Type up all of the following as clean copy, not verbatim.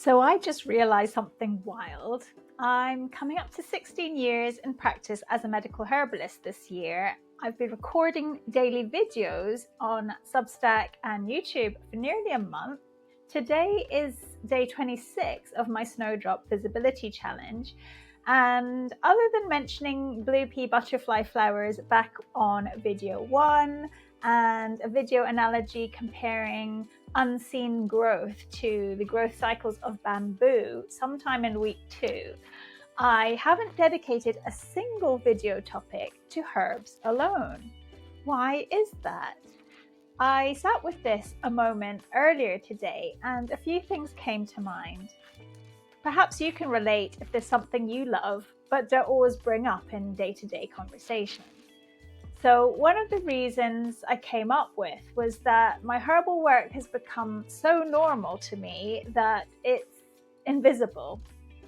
So I just realized something wild. I'm coming up to 16 years in practice as a medical herbalist this year. I've been recording daily videos on Substack and YouTube for nearly a month. Today is day 26 of my Snowdrop Visibility Challenge. And other than mentioning Blue Pea butterfly flowers back on video 1 and a video analogy comparing unseen growth to the growth cycles of bamboo sometime in week 2, I haven't dedicated a single video topic to herbs alone. Why is that? I sat with this a moment earlier today and a few things came to mind. Perhaps you can relate if there's something you love but don't always bring up in day-to-day conversations. So one of the reasons I came up with was that my herbal work has become so normal to me that it's invisible.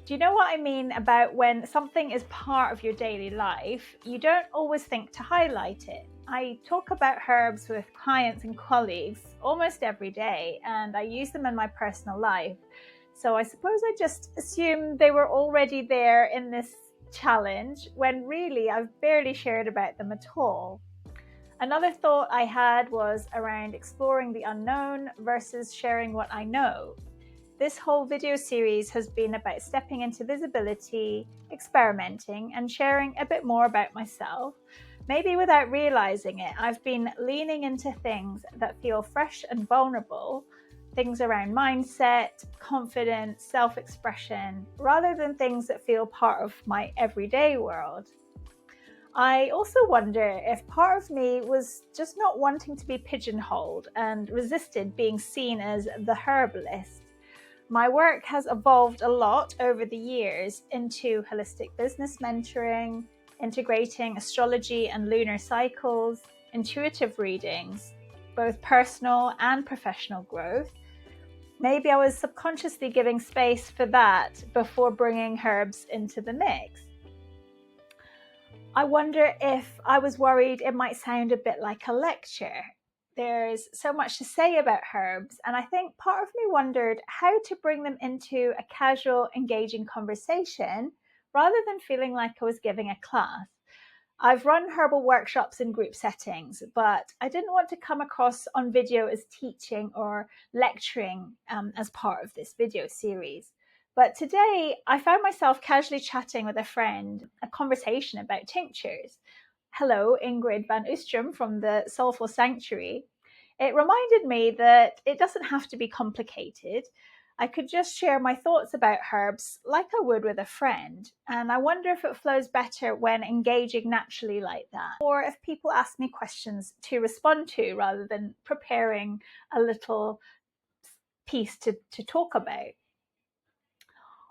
Do you know what I mean about when something is part of your daily life, you don't always think to highlight it? I talk about herbs with clients and colleagues almost every day, and I use them in my personal life. So I suppose I just assumed they were already there in this challenge when really I've barely shared about them at all. Another thought I had was around exploring the unknown versus sharing what I know. This whole video series has been about stepping into visibility, experimenting, and sharing a bit more about myself. Maybe without realizing it, I've been leaning into things that feel fresh and vulnerable, things around mindset, confidence, self-expression, rather than things that feel part of my everyday world. I also wonder if part of me was just not wanting to be pigeonholed and resisted being seen as the herbalist. My work has evolved a lot over the years into holistic business mentoring, integrating astrology and lunar cycles, intuitive readings, both personal and professional growth. Maybe I was subconsciously giving space for that before bringing herbs into the mix. I wonder if I was worried it might sound a bit like a lecture. There's so much to say about herbs, and I think part of me wondered how to bring them into a casual, engaging conversation rather than feeling like I was giving a class. I've run herbal workshops in group settings, but I didn't want to come across on video as teaching or lecturing as part of this video series. But today I found myself casually chatting with a friend, a conversation about tinctures. Hello, Ingrid van Oostrom from the Soulful Sanctuary. It reminded me that it doesn't have to be complicated. I could just share my thoughts about herbs like I would with a friend, and I wonder if it flows better when engaging naturally like that, or if people ask me questions to respond to rather than preparing a little piece to talk about.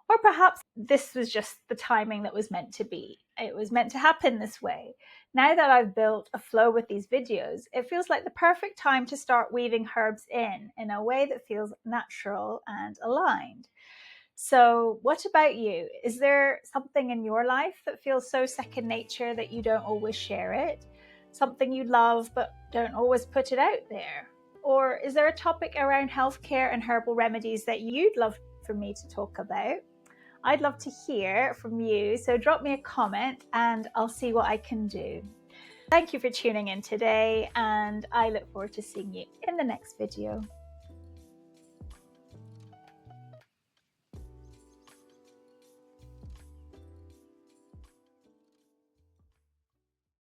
Or perhaps this was just the timing that was meant to be. It was meant to happen this way. Now that I've built a flow with these videos, it feels like the perfect time to start weaving herbs in a way that feels natural and aligned. So what about you? Is there something in your life that feels so second nature that you don't always share it? Something you love but don't always put it out there? Or is there a topic around healthcare and herbal remedies that you'd love for me to talk about? I'd love to hear from you, so drop me a comment and I'll see what I can do. Thank you for tuning in today, and I look forward to seeing you in the next video.